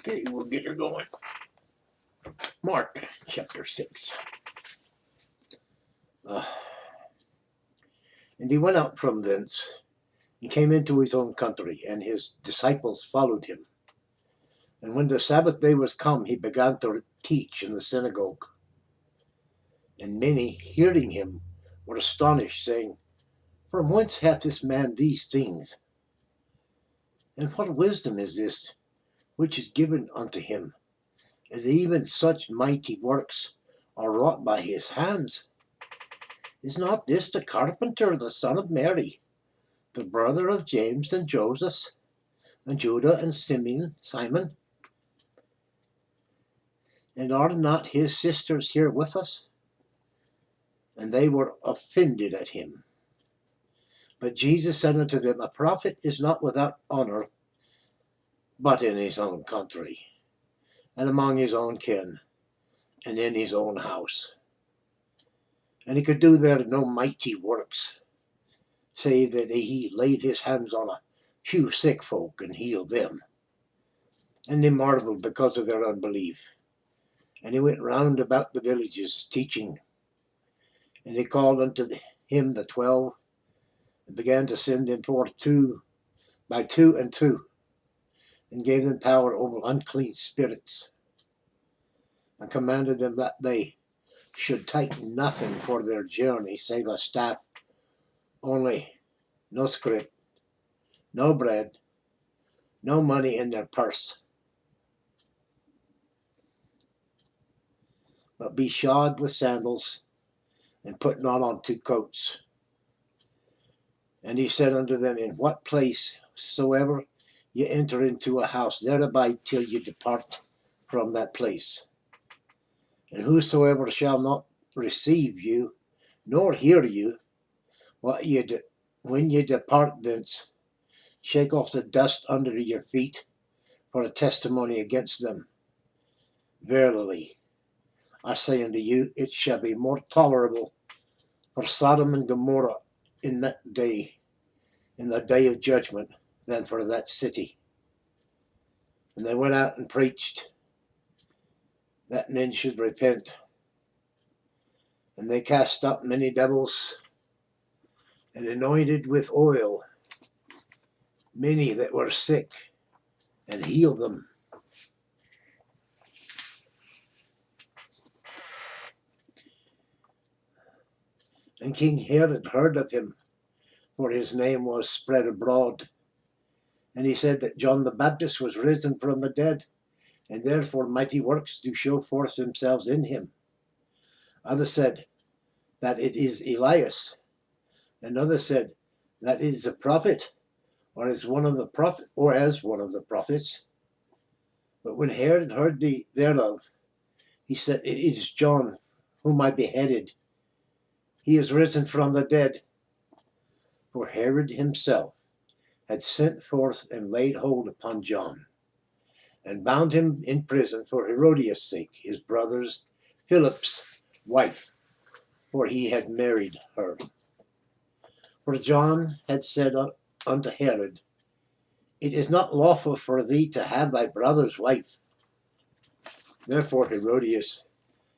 Okay, we'll get her going. Mark chapter 6. And he went out from thence and came into his own country, and his disciples followed him. And when the Sabbath day was come, he began to teach in the synagogue. And many, hearing him, were astonished, saying, From whence hath this man these things? And what wisdom is this which is given unto him? And even such mighty works are wrought by his hands. Is not this the carpenter, the son of Mary, the brother of James and Joseph, and Judah and Simon? And are not his sisters here with us? And they were offended at him. But Jesus said unto them, A prophet is not without honor, but in his own country, and among his own kin, and in his own house. And he could do there no mighty works, save that he laid his hands on a few sick folk and healed them. And they marveled because of their unbelief. And he went round about the villages teaching. And he called unto him the 12, and began to send them forth by two, and gave them power over unclean spirits, and commanded them that they should take nothing for their journey save a staff only, no scrip, no bread, no money in their purse, but be shod with sandals, and put not on 2 coats. And he said unto them, In what place soever ye enter into a house, there abide till ye depart from that place. And whosoever shall not receive you, nor hear you, when ye depart thence, shake off the dust under your feet for a testimony against them. Verily, I say unto you, it shall be more tolerable for Sodom and Gomorrah in the day of judgment, than for that city. And they went out and preached that men should repent. And they cast out many devils, and anointed with oil many that were sick, and healed them. And King Herod heard of him, for his name was spread abroad. And he said that John the Baptist was risen from the dead, and therefore mighty works do show forth themselves in him. Others said that it is Elias, and others said that it is a prophet, or as one of the prophets. But when Herod heard thereof, he said, It is John, whom I beheaded. He is risen from the dead. For Herod himself had sent forth and laid hold upon John, and bound him in prison for Herodias' sake, his brother's Philip's wife, for he had married her. For John had said unto Herod, It is not lawful for thee to have thy brother's wife. Therefore Herodias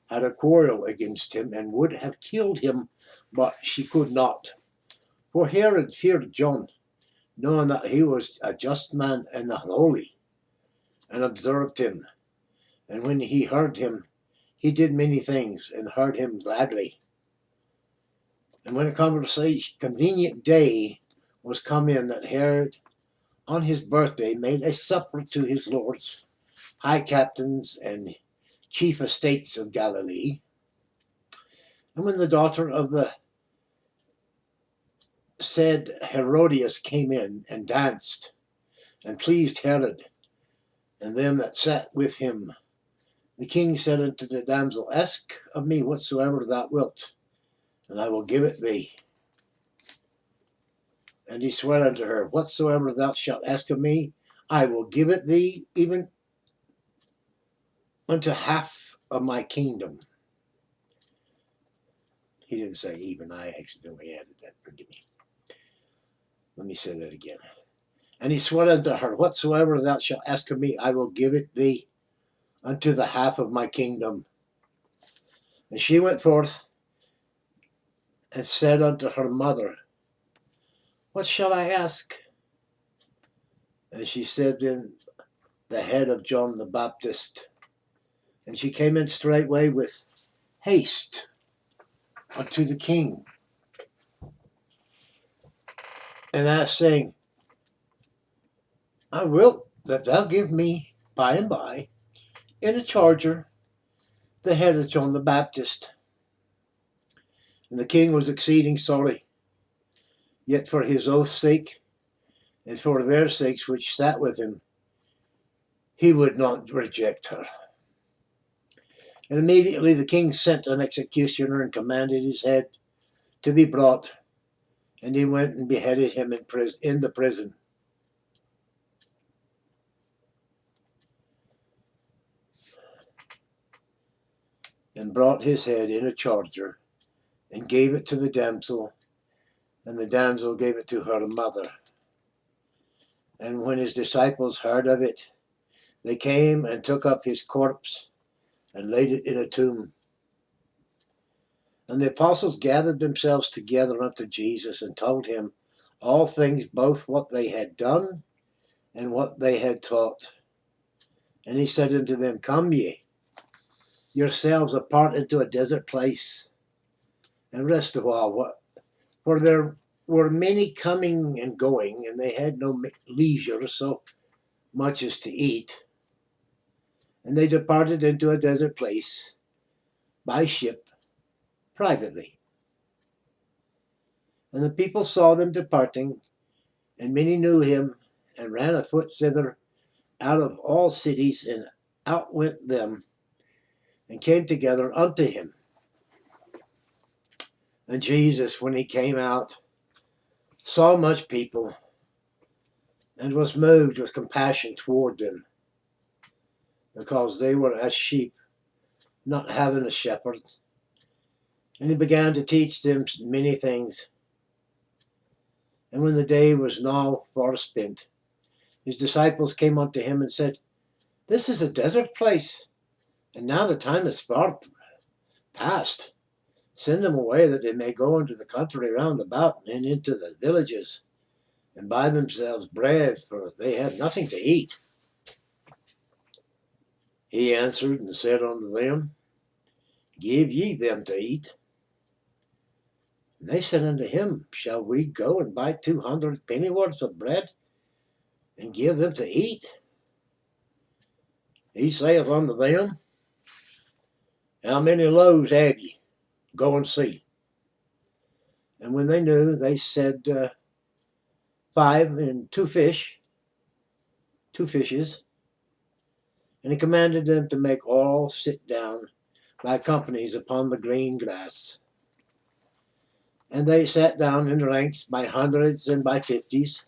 had a quarrel against him, and would have killed him, but she could not. For Herod feared John, knowing that he was a just man and holy, and observed him. And when he heard him, he did many things, and heard him gladly. And when a convenient day was come in, that Herod on his birthday made a supper to his lords, high captains, and chief estates of Galilee. And when the daughter of the said Herodias came in and danced, and pleased Herod, and them that sat with him, the king said unto the damsel, Ask of me whatsoever thou wilt, and I will give it thee. And he swore unto her, Whatsoever thou shalt ask of me, I will give it thee, even unto half of my kingdom. He didn't say even, I accidentally added that, forgive me. Let me say that again. And he swore unto her, Whatsoever thou shalt ask of me, I will give it thee unto the half of my kingdom. And she went forth and said unto her mother, What shall I ask? And she said, Then the head of John the Baptist. And she came in straightway with haste unto the king, and asked, saying, I will that thou give me by and by in a charger the head of John the Baptist. And the king was exceeding sorry, yet for his oath's sake, and for their sakes which sat with him, he would not reject her. And immediately the king sent an executioner and commanded his head to be brought, and he went and beheaded him in the prison. And brought his head in a charger, and gave it to the damsel, and the damsel gave it to her mother. And when his disciples heard of it, they came and took up his corpse, and laid it in a tomb. And the apostles gathered themselves together unto Jesus, and told him all things, both what they had done, and what they had taught. And he said unto them, Come ye yourselves apart into a desert place, and rest a while. For there were many coming and going, and they had no leisure so much as to eat. And they departed into a desert place by ship privately. And the people saw them departing, and many knew him, and ran afoot thither out of all cities, and outwent them, and came together unto him. And Jesus, when he came out, saw much people, and was moved with compassion toward them, because they were as sheep, not having a shepherd. And he began to teach them many things. And when the day was now far spent, his disciples came unto him and said, This is a desert place, and now the time is far past. Send them away that they may go into the country round about, and into the villages, and buy themselves bread, for they have nothing to eat. He answered and said unto them, Give ye them to eat. And they said unto him, Shall we go and buy 200 pennyworths of bread, and give them to eat? He saith unto them, How many loaves have ye? Go and see. And when they knew, they said, 5 and 2 fishes. And he commanded them to make all sit down by companies upon the green grass. And they sat down in ranks by hundreds and by 50s.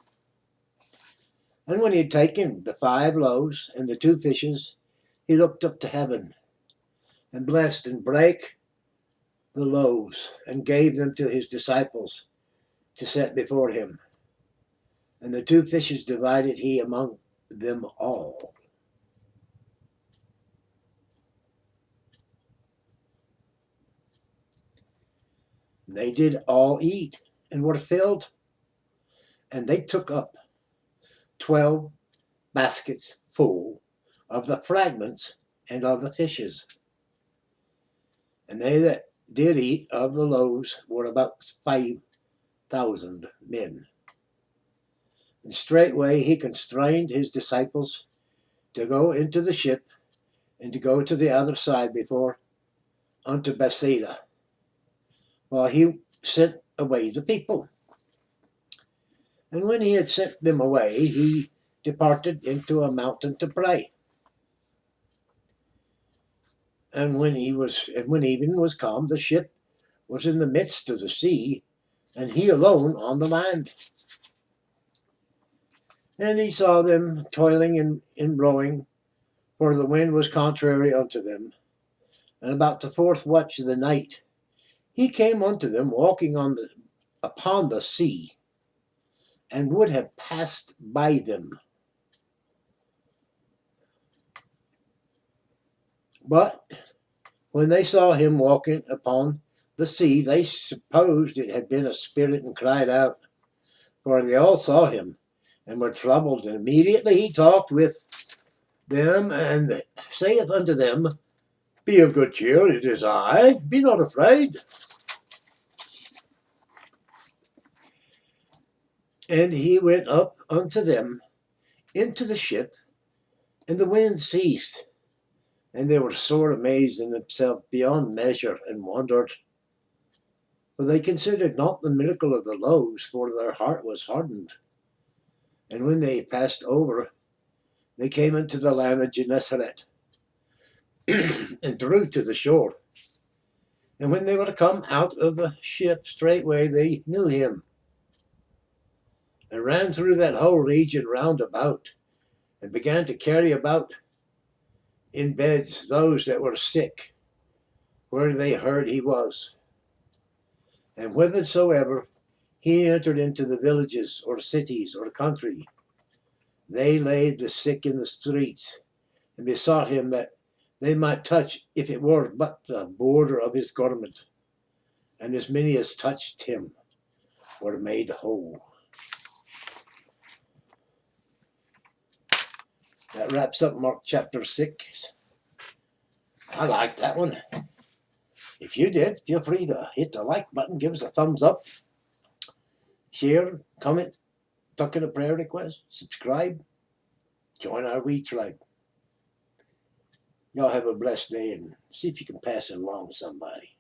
And when he had taken the 5 loaves and the 2 fishes, he looked up to heaven, and blessed and brake the loaves, and gave them to his disciples to set before him. And the 2 fishes divided he among them all. And they did all eat, and were filled. And they took up 12 baskets full of the fragments and of the fishes. And they that did eat of the loaves were about 5,000 men. And straightway he constrained his disciples to go into the ship, and to go to the other side before unto Bethsaida, while he sent away the people. And when he had sent them away, he departed into a mountain to pray. And when evening was come, the ship was in the midst of the sea, and he alone on the land. And he saw them toiling in rowing, for the wind was contrary unto them. And about the 4th watch of the night, he came unto them walking upon the sea, and would have passed by them. But when they saw him walking upon the sea, they supposed it had been a spirit, and cried out, for they all saw him and were troubled. And immediately he talked with them, and saith unto them, Be of good cheer, it is I, be not afraid. And he went up unto them into the ship, and the wind ceased. And they were sore amazed in themselves beyond measure, and wondered. For they considered not the miracle of the loaves, for their heart was hardened. And when they passed over, they came into the land of Gennesaret, and drew to the shore. And when they were come out of the ship, straightway they knew him, and ran through that whole region round about, and began to carry about in beds those that were sick, where they heard he was. And whithersoever he entered into the villages, or cities, or country, they laid the sick in the streets, and besought him that they might touch, if it were but the border of his garment. And as many as touched him were made whole. That wraps up Mark chapter 6. I liked that one. If you did, feel free to hit the like button, give us a thumbs up, share, comment, tuck in a prayer request, subscribe, join our wee tribe. Y'all have a blessed day, and see if you can pass it along to somebody.